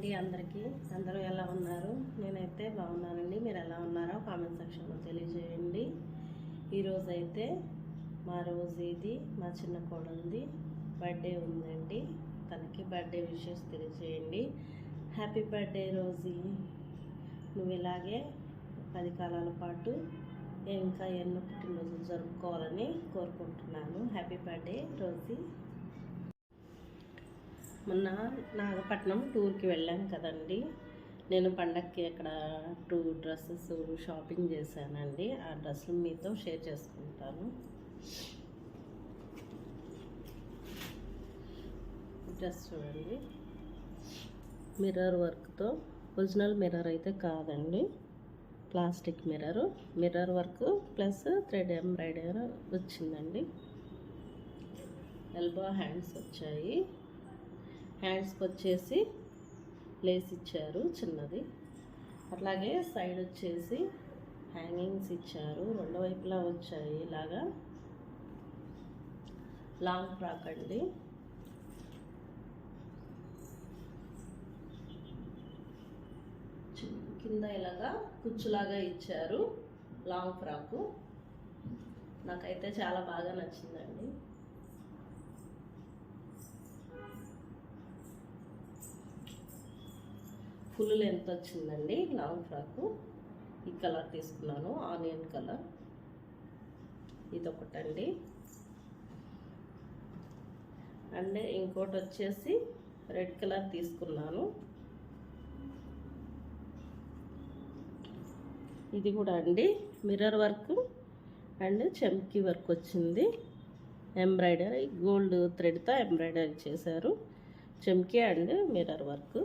అండి అందరికీ. అందరూ ఎలా ఉన్నారు? నేనైతే బాగున్నానండి. మీరు ఎలా ఉన్నారో కామెంట్ సెక్షన్లో తెలియజేయండి. ఈరోజైతే మా రోజు ఇది మా చిన్న కోడలిది బర్త్డే ఉందండి. తనకి బర్త్డే విషెస్ తెలియజేయండి. Happy birthday Rosy. నువ్వు ఇలాగే 10 కాలాల పాటు ఇంకా ఎన్నో పుట్టినరోజులు జరుపుకోవాలని కోరుకుంటున్నాను. Happy birthday Rosy. మొన్న నాగపట్నం టూర్కి వెళ్ళాం కదండి. నేను పండగకి అక్కడ 2 డ్రెస్సెస్ షాపింగ్ చేశానండి. ఆ డ్రెస్సులు మీతో షేర్ చేసుకుంటాను. డ్రెస్ చూడండి, మిర్రర్ వర్క్తో, ఒరిజినల్ మిర్రర్ అయితే కాదండి, plastic mirror work plus thread embroidery వచ్చిందండి. ఎల్బో హ్యాండ్స్ వచ్చాయి. హ్యాండ్స్కి వచ్చేసి లేస్ ఇచ్చారు చిన్నది. అట్లాగే సైడ్ వచ్చేసి హ్యాంగింగ్స్ ఇచ్చారు. రెండు వైపులా వచ్చాయి. ఇలాగా లాంగ్ ఫ్రాక్ అండి. కింద ఇలాగా కుచ్చులాగా ఇచ్చారు. లాంగ్ ఫ్రాకు నాకైతే చాలా బాగా నచ్చిందండి. ఫుల్ లెంత్ వచ్చిందండి లాంగ్ ఫ్రాకు. ఈ కలర్ తీసుకున్నాను, ఆనియన్ కలర్. ఇదొకటండి. అండ్ ఇంకోటి వచ్చేసి రెడ్ కలర్ తీసుకున్నాను. ఇది కూడా అండి మిర్రర్ వర్క్ అండ్ చమ్కీ వర్క్ వచ్చింది. ఎంబ్రాయిడరీ గోల్డ్ థ్రెడ్తో ఎంబ్రాయిడరీ చేశారు. చమ్కీ అండ్ మిర్రర్ వర్క్.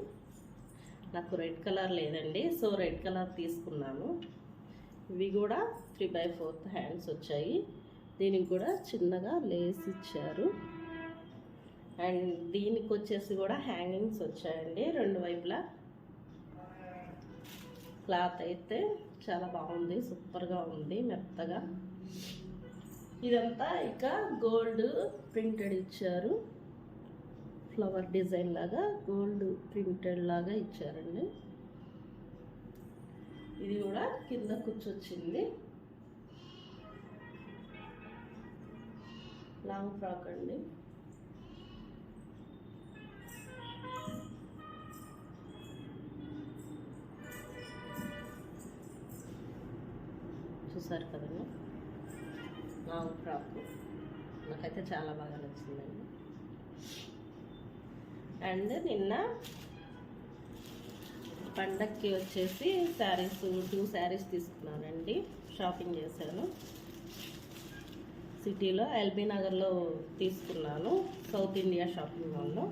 నాకు రెడ్ కలర్ లేదండి, సో రెడ్ కలర్ తీసుకున్నాను. ఇవి కూడా 3/4 హ్యాండ్స్ వచ్చాయి. దీనికి కూడా చిన్నగా లేస్ ఇచ్చారు. అండ్ దీనికి వచ్చేసి కూడా హ్యాంగింగ్స్ వచ్చాయండి రెండు వైపులా. క్లాత్ అయితే చాలా బాగుంది, సూపర్గా ఉంది, మెత్తగా. ఇదంతా ఇక గోల్డ్ ప్రింటెడ్ ఇచ్చారు. ఫ్లవర్ డిజైన్ లాగా గోల్డ్ ప్రింటెడ్ లాగా ఇచ్చారండి. ఇది కూడా కింద కూర్చొచ్చింది. లాంగ్ ఫ్రాక్ అండి. చూసారు కదండి లాంగ్ ఫ్రాక్. నాకైతే చాలా బాగా నచ్చిందండి. అండ్ నిన్న పండక్కి వచ్చేసి శారీస్ 2 శారీస్ తీసుకున్నానండి. షాపింగ్ చేశాను. సిటీలో ఎల్బీ నగర్లో తీసుకున్నాను, సౌత్ ఇండియా షాపింగ్ మాల్లో.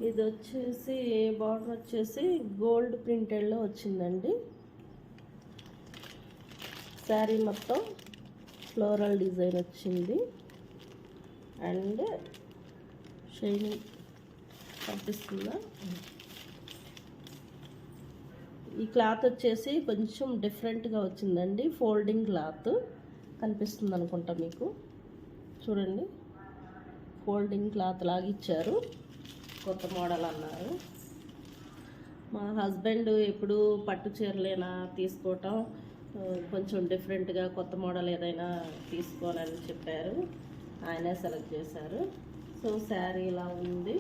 ఇది వచ్చేసి బార్డర్ వచ్చేసి గోల్డ్ ప్రింటెడ్లో వచ్చిందండి. శారీ మొత్తం ఫ్లోరల్ డిజైన్ వచ్చింది. అండ్ షైనింగ్ కనిపిస్తుందా? ఈ క్లాత్ వచ్చేసి కొంచెం డిఫరెంట్గా వచ్చిందండి. ఫోల్డింగ్ క్లాత్ కనిపిస్తుంది అనుకుంటా మీకు. చూడండి, ఫోల్డింగ్ క్లాత్ లాగా ఇచ్చారు. కొత్త మోడల్ అన్నారు. మా హస్బెండ్ ఎప్పుడు పట్టు చీరలేనా తీసుకోవటం, కొంచెం డిఫరెంట్గా కొత్త మోడల్ ఏదైనా తీసుకోవాలని చెప్పారు. ఆయనే సెలెక్ట్ చేశారు. సో శారీ ఇలా ఉంది.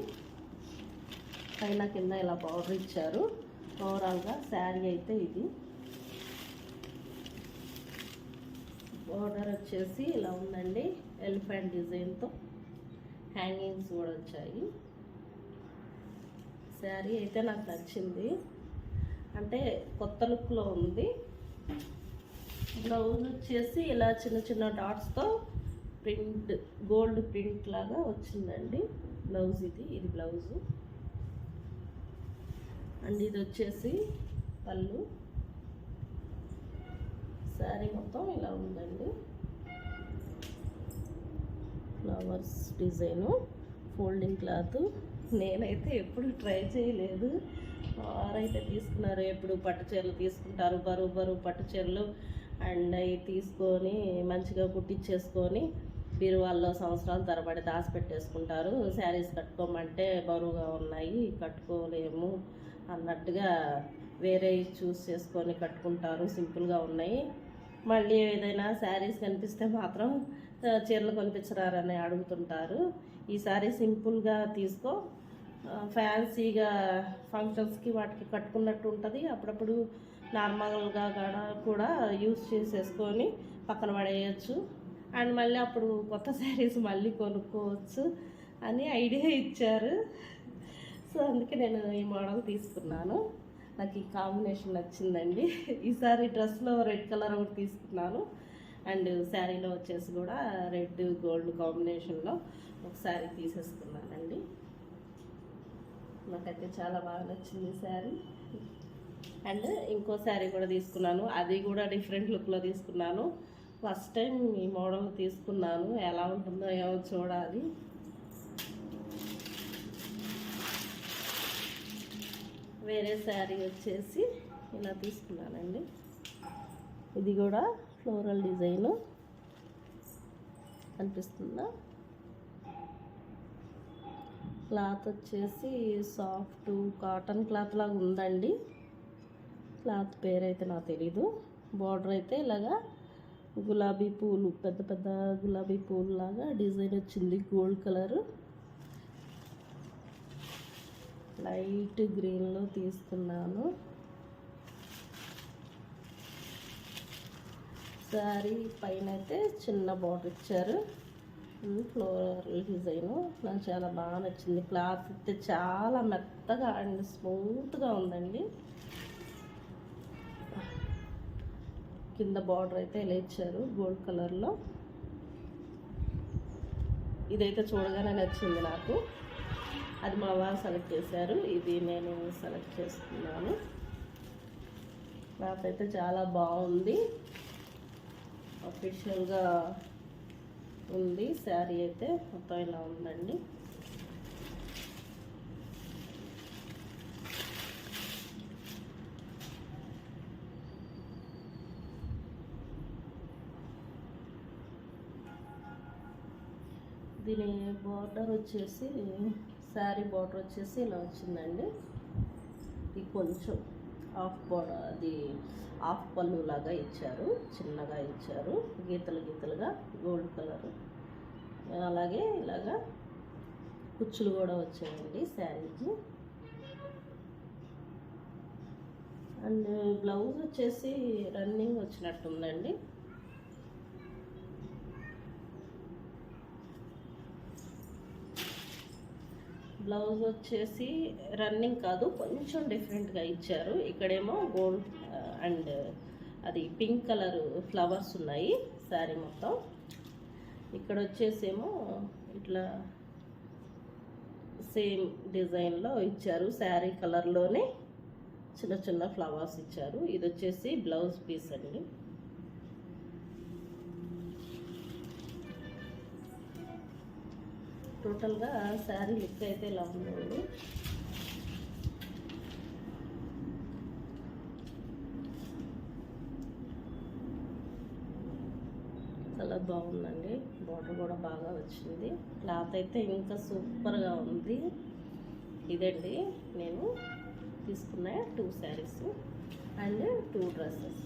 పైన కింద ఇలా పౌడర్ ఇచ్చారు. ఓవరాల్గా శారీ అయితే ఇది. బోర్డర్ వచ్చేసి ఇలా ఉందండి, ఎలిఫెంట్ డిజైన్తో. హ్యాంగింగ్స్ కూడా వచ్చాయి. శారీ అయితే నాకు నచ్చింది, అంటే కొత్త లుక్లో ఉంది. బ్లౌజ్ వచ్చేసి ఇలా చిన్న చిన్న డాట్స్తో ప్రింట్, గోల్డ్ ప్రింట్ లాగా వచ్చిందండి బ్లౌజ్. ఇది బ్లౌజు. అండ్ ఇది వచ్చేసి పళ్ళు. శారీ మొత్తం ఇలా ఉందండి. Flowers design, folding cloth. నేనైతే ఎప్పుడు ట్రై చేయలేదు. వారైతే తీసుకున్నారు. ఎప్పుడు పట్టు చీరలు తీసుకుంటారు, బరువు పట్టు చీరలు. అండ్ అవి తీసుకొని మంచిగా కుట్టించేసుకొని బీరువాల్లో సంవత్సరాల తరబడి దాచిపెట్టేసుకుంటారు. శారీస్ కట్టుకోమంటే బరువుగా ఉన్నాయి, కట్టుకోలేము అన్నట్టుగా వేరే చూస్ చేసుకొని కట్టుకుంటారు. సింపుల్గా ఉన్నాయి. మళ్ళీ ఏదైనా శారీస్ కనిపిస్తే మాత్రం చీరలు కొనిపించరారని అడుగుతుంటారు. ఈసారి సింపుల్గా తీసుకో, ఫ్యాన్సీగా ఫంక్షన్స్కి వాటికి కట్టుకున్నట్టు ఉంటుంది. అప్పుడప్పుడు నార్మల్గా కూడా యూస్ చేసేసుకొని పక్కన పడేయచ్చు. అండ్ మళ్ళీ అప్పుడు కొత్త శారీస్ మళ్ళీ కొనుక్కోవచ్చు అని ఐడియా ఇచ్చారు. సో అందుకే నేను ఈ మోడల్ తీసుకున్నాను. నాకు ఈ కాంబినేషన్ నచ్చిందండి. ఈసారి డ్రెస్లో రెడ్ కలర్ ఒకటి తీసుకున్నాను. అండ్ శారీలో వచ్చేసి కూడా రెడ్ గోల్డ్ కాంబినేషన్లో ఒక శారీ తీసేసుకున్నానండి. నాకైతే చాలా బాగా నచ్చింది శారీ. అండ్ ఇంకో శారీ కూడా తీసుకున్నాను. అది కూడా డిఫరెంట్ లుక్లో తీసుకున్నాను. ఫస్ట్ టైం ఈ మోడల్ తీసుకున్నాను. ఎలా ఉంటుందో ఏమో చూడాలి. వేరే శారీ వచ్చేసి ఇలా తీసుకున్నానండి. ఇది కూడా ఫ్లోరల్ డిజైను కనిపిస్తుందా. క్లాత్ వచ్చేసి సాఫ్ట్ కాటన్ క్లాత్ లాగా ఉందండి. క్లాత్ పేరైతే నాకు తెలీదు. బార్డర్ అయితే ఇలాగా గులాబీ పూలు, పెద్ద పెద్ద గులాబీ పూలు లాగా డిజైన్ వచ్చింది. గోల్డ్ కలరు లైట్ గ్రీన్లో తీసుకున్నాను. శారీ పైన అయితే చిన్న బార్డర్ ఇచ్చారు. ఫ్లోరల్ డిజైను నాకు చాలా బాగా నచ్చింది. క్లాత్ అయితే చాలా మెత్తగా అండ్ స్మూత్గా ఉందండి. కింద బార్డర్ అయితే ఇలా ఇచ్చారు గోల్డ్ కలర్లో. ఇదైతే చూడగానే నచ్చింది నాకు. అది మా వారు సెలెక్ట్ చేశారు, ఇది నేను సెలెక్ట్ చేసుకున్నాను. క్లాత్ అయితే చాలా బాగుంది, అఫీషియల్గా ఉంది. శారీ అయితే మొత్తం ఇలా ఉందండి. దీని బార్డర్ వచ్చేసి, శారీ బార్డర్ వచ్చేసి ఇలా వచ్చిందండి. ఇది కొంచెం హాఫ్ బార్డర్, అది హాఫ్ పళ్ళు లాగా ఇచ్చారు, చిన్నగా ఇచ్చారు, గీతలు గీతలుగా గోల్డ్ కలర్. అలాగే ఇలాగా కుచ్చులు కూడా వచ్చాయండి శారీకి. అండ్ బ్లౌజ్ వచ్చేసి రన్నింగ్ వచ్చినట్టుందండి. బ్లౌజ్ వచ్చేసి రన్నింగ్ కాదు, కొంచెం డిఫరెంట్గా ఇచ్చారు. ఇక్కడేమో గోల్డ్ అండ్ అది పింక్ కలర్ ఫ్లవర్స్ ఉన్నాయి శారీ మొత్తం. ఇక్కడ వచ్చేసేమో ఇట్లా సేమ్ డిజైన్లో ఇచ్చారు. శారీ కలర్లోనే చిన్న చిన్న ఫ్లవర్స్ ఇచ్చారు. ఇది వచ్చేసి బ్లౌజ్ పీస్ అండి. టోటల్గా శారీ లుక్ అయితే ఇలా ఉందండి. చాలా బాగుందండి. బార్డర్ కూడా బాగా వచ్చింది. క్లాత్ అయితే ఇంకా సూపర్గా ఉంది. ఇదండి నేను తీసుకున్న 2 శారీస్ అండ్ 2 డ్రెస్సెస్.